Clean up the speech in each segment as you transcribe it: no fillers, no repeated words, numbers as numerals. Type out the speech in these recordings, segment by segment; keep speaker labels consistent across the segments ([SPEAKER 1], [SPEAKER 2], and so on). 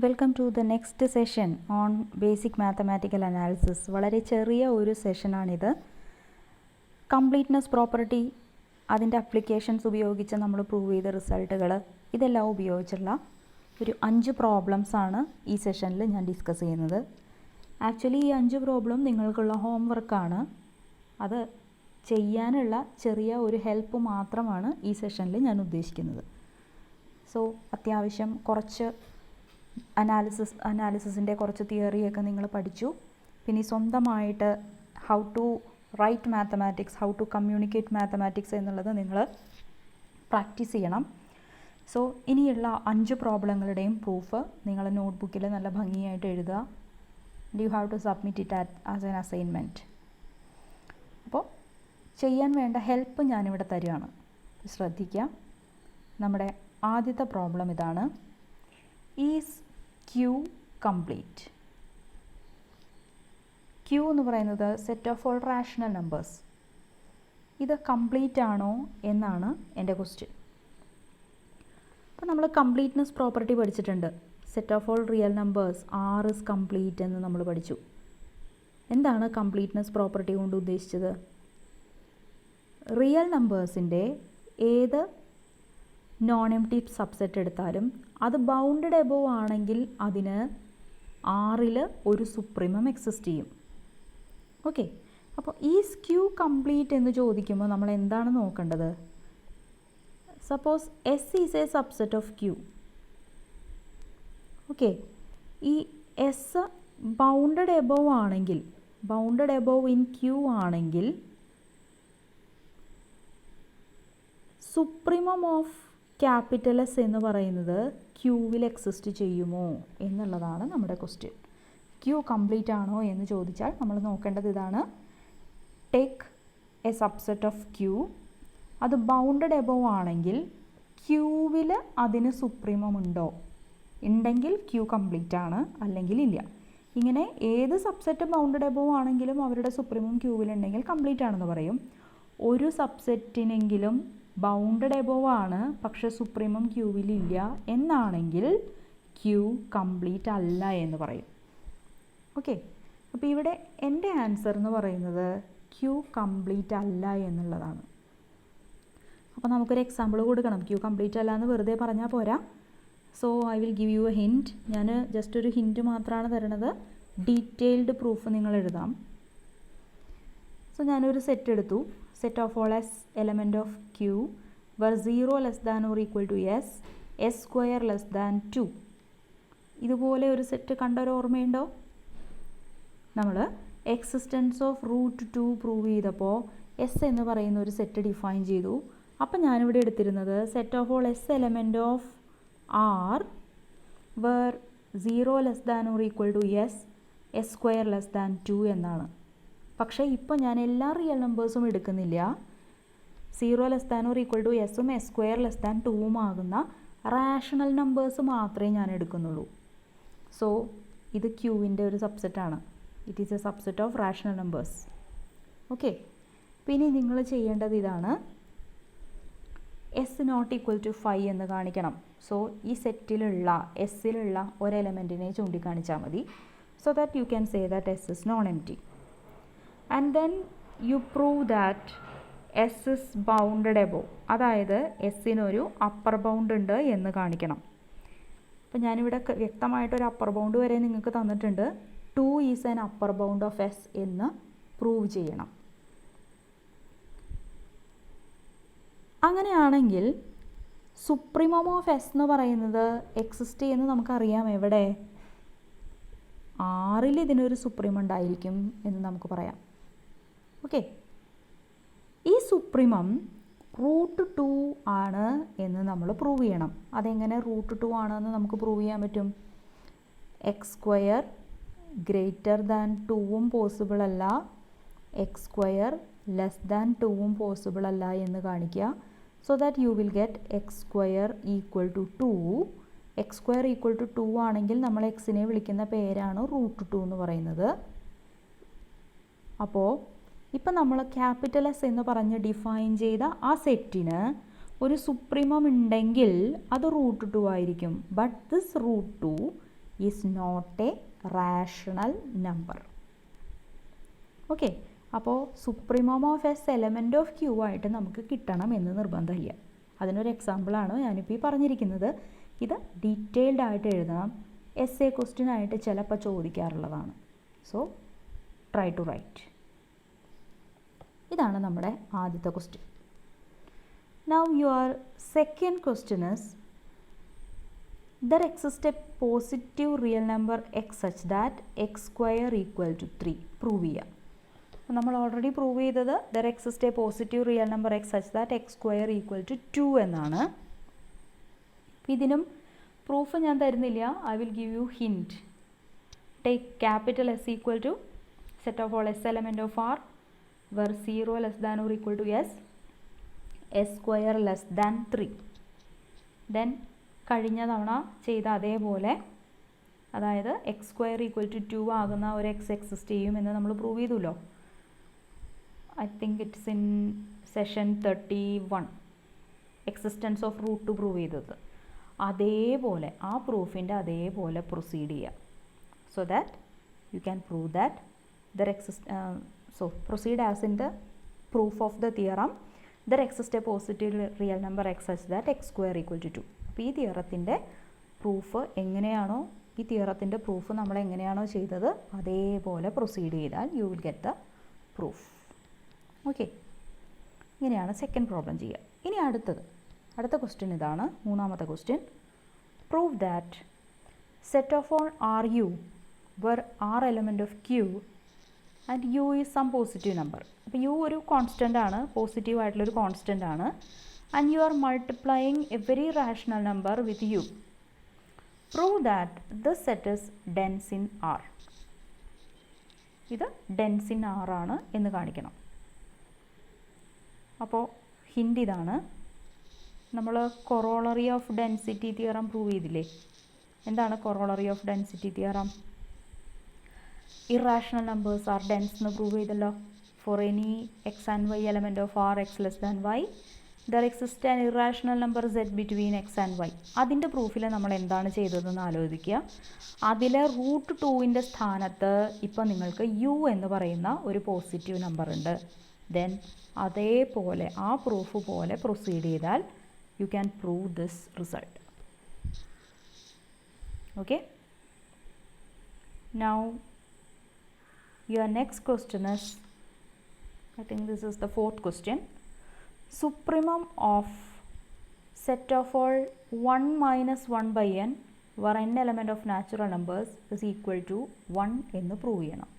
[SPEAKER 1] Welcome to the next session on basic mathematical analysis. വളരെ ചെറിയ ഒരു സെഷനാണിത്. കംപ്ലീറ്റ്നെസ് പ്രോപ്പർട്ടി, അതിൻ്റെ അപ്ലിക്കേഷൻസ് ഉപയോഗിച്ച് നമ്മൾ പ്രൂവ് ചെയ്ത റിസൾട്ടുകൾ, ഇതെല്ലാം ഉപയോഗിച്ചുള്ള ഒരു 5 പ്രോബ്ലംസാണ് ഈ സെഷനിൽ ഞാൻ ഡിസ്കസ് ചെയ്യുന്നത്. ആക്ച്വലി ഈ 5 പ്രോബ്ലം നിങ്ങൾക്കുള്ള ഹോംവർക്കാണ്. അത് ചെയ്യാനുള്ള ചെറിയ ഒരു ഹെൽപ്പ് മാത്രമാണ് ഈ സെഷനിൽ ഞാൻ ഉദ്ദേശിക്കുന്നത്. സോ അത്യാവശ്യം കുറച്ച് അനാലിസിസിൻ്റെ കുറച്ച് തിയറിയൊക്കെ നിങ്ങൾ പഠിച്ചു. പിന്നെ സ്വന്തമായിട്ട് how to write mathematics, how to communicate mathematics എന്നുള്ളത് നിങ്ങൾ പ്രാക്ടീസ് ചെയ്യണം. സോ ഇനിയുള്ള 5 പ്രോബ്ലങ്ങളുടെയും പ്രൂഫ് നിങ്ങൾ നോട്ട്ബുക്കിൽ നല്ല ഭംഗിയായിട്ട് എഴുതുക. You have to submit it as an assignment. അപ്പോൾ ചെയ്യാൻ വേണ്ട ഹെൽപ്പ് ഞാനിവിടെ തരുകയാണ്. ശ്രദ്ധിക്കുക. നമ്മുടെ ആദ്യത്തെ പ്രോബ്ലം ഇതാണ്. Is Q complete? ക്യൂ എന്ന് പറയുന്നത് set of all rational numbers. ഇത് കംപ്ലീറ്റ് ആണോ എന്നാണ് എൻ്റെ ക്വസ്റ്റ്യൻ. അപ്പോൾ നമ്മൾ കംപ്ലീറ്റ്നെസ് പ്രോപ്പർട്ടി പഠിച്ചിട്ടുണ്ട്. Set of all real numbers are is complete എന്ന് നമ്മൾ പഠിച്ചു. എന്താണ് കംപ്ലീറ്റ്നെസ് പ്രോപ്പർട്ടി കൊണ്ട് ഉദ്ദേശിച്ചത്? റിയൽ നമ്പേഴ്സിൻ്റെ ഏത് നോൺ എംപ്റ്റി സബ്സെറ്റ് എടുത്താലും അത് ബൗണ്ടഡ് എബോവ് ആണെങ്കിൽ അതിന് ആറിൽ ഒരു സുപ്രീമം എക്സിസ്റ്റ് ചെയ്യും. ഓക്കെ, അപ്പോൾ ഈസ് ക്യൂ കംപ്ലീറ്റ് എന്ന് ചോദിക്കുമ്പോൾ നമ്മൾ എന്താണ് നോക്കേണ്ടത്? Suppose S is a subset of Q. Okay, ഈ എസ് ബൗണ്ടഡ് എബോവ് ആണെങ്കിൽ, ബൗണ്ടഡ് എബോവ് ഇൻ ക്യൂ ആണെങ്കിൽ സുപ്രീമം ഓഫ് ക്യാപിറ്റൽ എസ് എന്ന് പറയുന്നത് ക്യൂവിൽ എക്സിസ്റ്റ് ചെയ്യുമോ എന്നുള്ളതാണ് നമ്മുടെ ക്വസ്റ്റ്യൻ. ക്യൂ കംപ്ലീറ്റ് ആണോ എന്ന് ചോദിച്ചാൽ നമ്മൾ നോക്കേണ്ടത് ഇതാണ്. Take a subset of Q, അത് ബൗണ്ടഡ് എബോവ് ആണെങ്കിൽ ക്യൂവിൽ അതിന് സുപ്രീമം ഉണ്ടോ? ഉണ്ടെങ്കിൽ ക്യൂ കംപ്ലീറ്റ് ആണ്, അല്ലെങ്കിൽ ഇല്ല. ഇങ്ങനെ ഏത് സബ്സെറ്റ് ബൗണ്ടഡ് എബോവ് ആണെങ്കിലും അവരുടെ സുപ്രീമം ക്യൂവിലുണ്ടെങ്കിൽ കംപ്ലീറ്റ് ആണെന്ന് പറയും. ഒരു സബ്സെറ്റിനെങ്കിലും ബൗണ്ടഡ് എബോവ് ആണ് പക്ഷേ സുപ്രീമം ക്യൂവിലില്ല എന്നാണെങ്കിൽ ക്യൂ കംപ്ലീറ്റ് അല്ല എന്ന് പറയും. ഓക്കെ, അപ്പോൾ ഇവിടെ എൻ്റെ ആൻസർ എന്ന് പറയുന്നത് ക്യൂ കംപ്ലീറ്റ് അല്ല എന്നുള്ളതാണ്. അപ്പോൾ നമുക്കൊരു എക്സാമ്പിൾ കൊടുക്കണം. ക്യൂ കംപ്ലീറ്റ് അല്ല എന്ന് വെറുതെ പറഞ്ഞാൽ പോരാ. So I will give you A hint. ഞാൻ ജസ്റ്റ് ഒരു ഹിൻറ്റ് മാത്രമാണ് തരുന്നത്. ഡീറ്റെയിൽഡ് പ്രൂഫ് നിങ്ങൾ എഴുതാം. സോ ഞാനൊരു സെറ്റ് എടുത്തു. Set of all S element of Q where 0 less than or equal to s, s square less than 2. ഇതുപോലെ ഒരു സെറ്റ് കണ്ടൊരു ഓർമ്മയുണ്ടോ? നമ്മൾ എക്സിസ്റ്റൻസ് ഓഫ് √2 പ്രൂവ് ചെയ്തപ്പോൾ എസ് എന്ന് പറയുന്ന ഒരു സെറ്റ് ഡിഫൈൻ ചെയ്തു. അപ്പം ഞാനിവിടെ എടുത്തിരുന്നത് set of all S element of R where 0 less than or equal to S, S square less than 2 എന്നാണ്. പക്ഷേ ഇപ്പോൾ ഞാൻ എല്ലാ റിയൽ നമ്പേഴ്സും എടുക്കുന്നില്ല. 0 less than or equal to എസും എസ് സ്ക്വയർ ലെസ് ദാൻ 2ഉം ആകുന്ന റാഷണൽ നമ്പേഴ്സ് മാത്രമേ ഞാൻ എടുക്കുന്നുള്ളൂ. സോ ഇത് ക്യൂവിൻ്റെ ഒരു സബ്സെറ്റാണ്. It is a subset of rational numbers. Okay, പിന്നെ നിങ്ങൾ ചെയ്യേണ്ടത് ഇതാണ്. എസ് നോട്ട് ഈക്വൽ ടു 5 എന്ന് കാണിക്കണം. സോ ഈ സെറ്റിലുള്ള എസ്സിലുള്ള ഒരു എലമെൻറ്റിനെ ചൂണ്ടിക്കാണിച്ചാൽ മതി. So that you can say that S is known empty. And then you prove that S is bounded above, അതായത് എസ്സിനൊരു അപ്പർ ബൗണ്ട് ഉണ്ട് എന്ന് കാണിക്കണം. അപ്പം ഞാനിവിടെ വ്യക്തമായിട്ടൊരു അപ്പർ ബൗണ്ട് വരെ നിങ്ങൾക്ക് തന്നിട്ടുണ്ട്. 2 is an upper bound of S എന്ന് പ്രൂവ് ചെയ്യണം. അങ്ങനെയാണെങ്കിൽ സുപ്രീമം ഓഫ് എസ് എന്ന് പറയുന്നത് എക്സിസ്റ്റ് ചെയ്യുന്നത് നമുക്കറിയാം. എവിടെ? ആറിൽ ഇതിനൊരു സുപ്രീം ഉണ്ടായിരിക്കും എന്ന് നമുക്ക് പറയാം. ഓക്കെ, ഈ സുപ്രീമം √2 ആണ് എന്ന് നമ്മൾ പ്രൂവ് ചെയ്യണം. അതെങ്ങനെ √2 ആണെന്ന് നമുക്ക് പ്രൂവ് ചെയ്യാൻ പറ്റും? എക്സ് സ്ക്വയർ ഗ്രേറ്റർ ദാൻ 2ഉം പോസിബിൾ അല്ല, എക്സ് സ്ക്വയർ ലെസ് ദാൻ 2ഉം പോസിബിൾ അല്ല എന്ന് കാണിക്കുക. So that you will get x square equal to 2. X square equal to 2 ആണെങ്കിൽ നമ്മൾ എക്സിനെ വിളിക്കുന്ന പേരാണ് √2 എന്ന് പറയുന്നത്. അപ്പോൾ ഇപ്പം നമ്മൾ ക്യാപിറ്റൽ എസ് എന്ന് പറഞ്ഞ് ഡിഫൈൻ ചെയ്ത ആ സെറ്റിന് ഒരു സുപ്രീമം ഉണ്ടെങ്കിൽ അത് √2 ആയിരിക്കും. But this √2 is not a rational number. Okay, അപ്പോൾ supremum of S element of Q ആയിട്ട് നമുക്ക് കിട്ടണം എന്ന് നിർബന്ധമില്ല. അതിനൊരു എക്സാമ്പിളാണ് ഞാനിപ്പോൾ ഈ പറഞ്ഞിരിക്കുന്നത്. ഇത് ഡീറ്റെയിൽഡ് ആയിട്ട് എഴുതണം. എസ് എ ക്വസ്റ്റ്യൻ ആയിട്ട് ചിലപ്പോൾ ചോദിക്കാറുള്ളതാണ്. So try to write. ഇതാണ് നമ്മുടെ ആദ്യത്തെ ക്വസ്റ്റ്യൻ. Now your second question is there exists a positive real number x such that x square equal to 3. Prove ചെയ്യാം. നമ്മൾ ഓൾറെഡി പ്രൂവ് ചെയ്തത് there exists a positive real number x such that x square equal to 2 എന്നാണ്. ഇതിനും proof ഞാൻ തരുന്നില്ല. I will give you hint. Take capital S equal to set of all s element of R where 0 less than or equal to s, s square less than 3. Then കഴിഞ്ഞ തവണ ചെയ്ത അതേപോലെ, അതായത് X square equal to 2 ആകുന്ന ഒരു X exist ചെയ്യുമെന്ന് നമ്മൾ prove ചെയ്തുല്ലോ. I think it's in session 31 existence of root 2 prove ചെയ്തത്. അതേപോലെ ആ പ്രൂഫിൻ്റെ അതേപോലെ പ്രൊസീഡ് ചെയ്യുക. So that you can prove that proceed as in the proof of the theorem there exists a positive real number x such that x square equal to 2. അപ്പോൾ ഈ തിയറത്തിൻ്റെ proof എങ്ങനെയാണോ, ഈ തിയറത്തിൻ്റെ പ്രൂഫ് നമ്മൾ എങ്ങനെയാണോ ചെയ്തത് അതേപോലെ പ്രൊസീഡ് ചെയ്താൽ you will get the proof. Okay, ഇങ്ങനെയാണ് സെക്കൻഡ് പ്രോബ്ലം ചെയ്യുക. ഇനി അടുത്ത ക്വസ്റ്റ്യൻ ഇതാണ്, മൂന്നാമത്തെ question. Prove that set of all r u where r element of Q and u is some positive number. അപ്പോൾ യു ഒരു കോൺസ്റ്റൻ്റ് ആണ്, പോസിറ്റീവ് ആയിട്ടുള്ളൊരു കോൺസ്റ്റൻ്റ് ആണ്. And u are multiplying a very rational number with u. Prove that this set is dense in R. ഇത് dense in R ആണ് എന്ന് കാണിക്കണം. അപ്പോൾ ഹിൻ്റ് ഇതാണ്. നമ്മൾ corollary of density theorem prove ചെയ്തില്ലേ? എന്താണ് corollary of density theorem? Irrational numbers are dense എന്ന് പ്രൂവ് ചെയ്തല്ലോ. For any x and y element of R x less than y there exist an irrational number set between x and y. അതിൻ്റെ പ്രൂഫിൽ നമ്മൾ എന്താണ് ചെയ്തതെന്ന് ആലോചിക്കുക. അതിൽ root 2ൻ്റെ സ്ഥാനത്ത് ഇപ്പോൾ നിങ്ങൾക്ക് യു എന്ന് പറയുന്ന ഒരു പോസിറ്റീവ് നമ്പർ ഉണ്ട്. ദെൻ അതേപോലെ ആ പ്രൂഫ് പോലെ പ്രൊസീഡ് ചെയ്താൽ you can prove this result. Okay, now your next question is, I think this is the fourth question. Supremum of set of all 1 minus 1 by n where n element of natural numbers is equal to 1 എന്ന് prove ചെയ്യണം.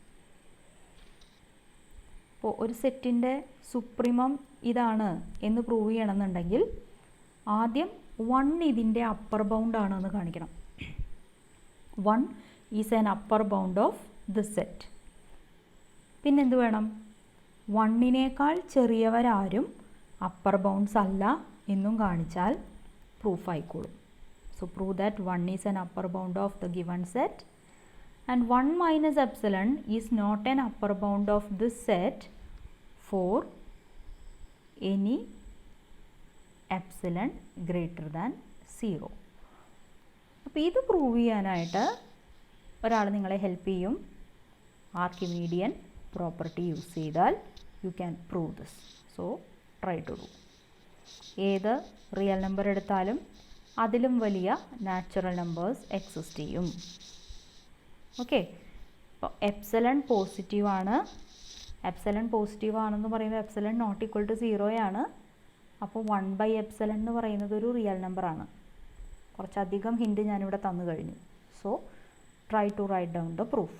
[SPEAKER 1] അപ്പോൾ ഒരു സെറ്റിൻ്റെ supremum ഇതാണ് എന്ന് prove ചെയ്യണമെന്നുണ്ടെങ്കിൽ ആദ്യം 1 ഇതിൻ്റെ അപ്പർ ബൗണ്ട് ആണെന്ന് കാണിക്കണം. 1 is an upper bound of this set. പിന്നെന്ത് വേണം? 1നേക്കാൾ ചെറിയവരാരും അപ്പർ ബൗണ്ട്സ് അല്ല എന്നും കാണിച്ചാൽ പ്രൂഫ് ആയിക്കോളും. So prove that 1 is an upper bound of the given set and 1 minus epsilon is not an upper bound of this set for any epsilon greater than 0. അപ്പോൾ ഇത് prove ചെയ്യാനായിട്ട് ഒരാൾ നിങ്ങളെ help ചെയ്യും. ആർക്കിമീഡിയൻ പ്രോപ്പർട്ടി യൂസ് ചെയ്താൽ you can prove this. So try to do. ഏത് real number എടുത്താലും അതിലും വലിയ നാച്ചുറൽ നമ്പേഴ്സ് എക്സിസ്റ്റ് ചെയ്യും. ഓക്കെ, അപ്പോൾ എപ്സിലൺ പോസിറ്റീവ് ആണ്. എപ്സിലൺ പോസിറ്റീവ് ആണെന്ന് പറയുമ്പോൾ എപ്സിലൺ നോട്ട് ഈക്വൽ ടു 0 ആണ്. അപ്പോൾ 1/ε എന്ന് പറയുന്നത് ഒരു റിയൽ നമ്പറാണ്. കുറച്ചധികം ഹിൻറ്റ് ഞാനിവിടെ തന്നു കഴിഞ്ഞു. So try to write down the proof.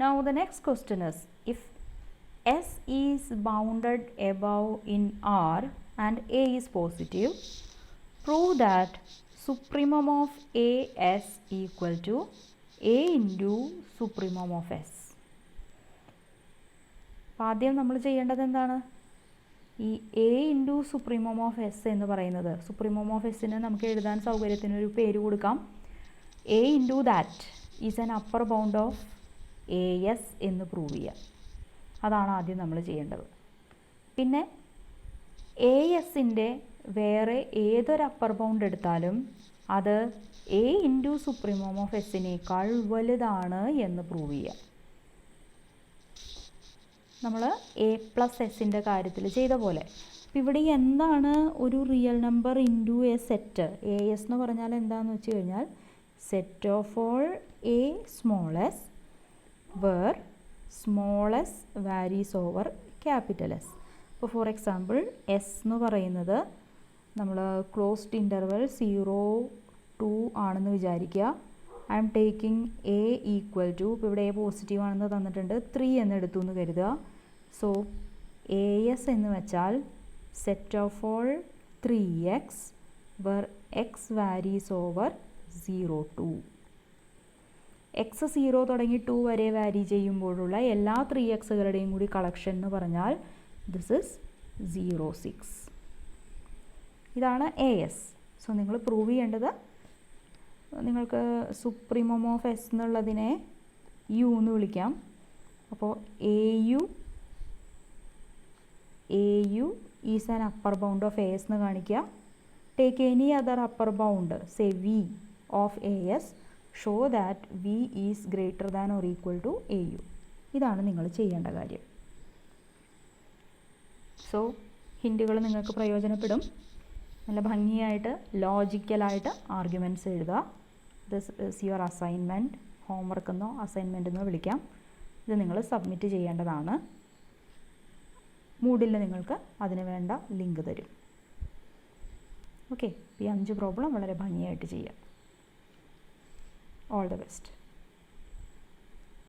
[SPEAKER 1] Now the next question is, if S is bounded above in R and A is positive, prove that supremum of AS equal to A into supremum of S. ആദ്യം നമ്മൾ ചെയ്യേണ്ടത് എന്താണ്? ഈ A into supremum of S എന്ന് പറയുന്നത്, supremum of എസ്സിന് നമുക്ക് എഴുതാൻ സൗകര്യത്തിനൊരു പേര് കൊടുക്കാം. A into that is an upper bound of AS എന്ന് പ്രൂവ് ചെയ്യുക. അതാണ് ആദ്യം നമ്മൾ ചെയ്യേണ്ടത്. പിന്നെ ASൻ്റെ വേറെ ഏതൊരു അപ്പർ ബൗണ്ട് എടുത്താലും അത് എ ഇൻറ്റു സുപ്രീമോം ഓഫ് എസിനേക്കാൾ വലുതാണ് എന്ന് പ്രൂവ് ചെയ്യുക. നമ്മൾ എ പ്ലസ് എസിൻ്റെ കാര്യത്തിൽ ചെയ്ത പോലെ. അപ്പോൾ ഇവിടെ എന്താണ് ഒരു real number into a set? A s എന്ന് പറഞ്ഞാൽ എന്താണെന്ന് വെച്ച് കഴിഞ്ഞാൽ set of all a small s where small s varies over capital s. ഇപ്പോൾ ഫോർ എക്സാമ്പിൾ എസ് എന്ന് പറയുന്നത് നമ്മൾ ക്ലോസ്ഡ് ഇൻ്റർവൽ 0-2 ആണെന്ന് വിചാരിക്കുക. I am taking a equal to, ഇപ്പോൾ ഇവിടെ എ പോസിറ്റീവ് ആണെന്ന് തന്നിട്ടുണ്ട്, 3 എന്ന് എടുത്തു എന്ന് കരുതുക. സോ എ എസ് എന്ന് വെച്ചാൽ set of all 3x where x varies over 0-2. X 0 തുടങ്ങി 2 വരെ വാരി ചെയ്യുമ്പോഴുള്ള എല്ലാ 3xകളുടെയും കൂടി കളക്ഷൻ എന്ന് പറഞ്ഞാൽ ദിസ് ഇസ് 0-6. ഇതാണ് എ എസ്. സോ നിങ്ങൾ പ്രൂവ് ചെയ്യേണ്ടത്, നിങ്ങൾക്ക് സുപ്രീമോം ഓഫ് എസ് എന്നുള്ളതിനെ യു എന്ന് വിളിക്കാം. അപ്പോൾ a u is an upper bound of a s എന്ന് കാണിക്കുക. Take any other upper bound, say v of a s, show that v is greater than or equal to a u. ഇതാണ് നിങ്ങൾ ചെയ്യേണ്ട കാര്യം. So ഹിൻറ്റുകൾ നിങ്ങൾക്ക് പ്രയോജനപ്പെടും. നല്ല ഭംഗിയായിട്ട് ലോജിക്കലായിട്ട് ആർഗ്യുമെൻറ്റ്സ് എഴുതുക. This is your assignment. Homework എന്നോ അസൈൻമെൻ്റ് എന്നോ വിളിക്കാം. ഇത് നിങ്ങൾ സബ്മിറ്റ് ചെയ്യേണ്ടതാണ്. മൂഡിൽ നിങ്ങൾക്ക് അതിന് വേണ്ട ലിങ്ക് തരും. ഓക്കെ, ഈ 5 പ്രോബ്ലം വളരെ ഭംഗിയായിട്ട് ചെയ്യാം. All the best.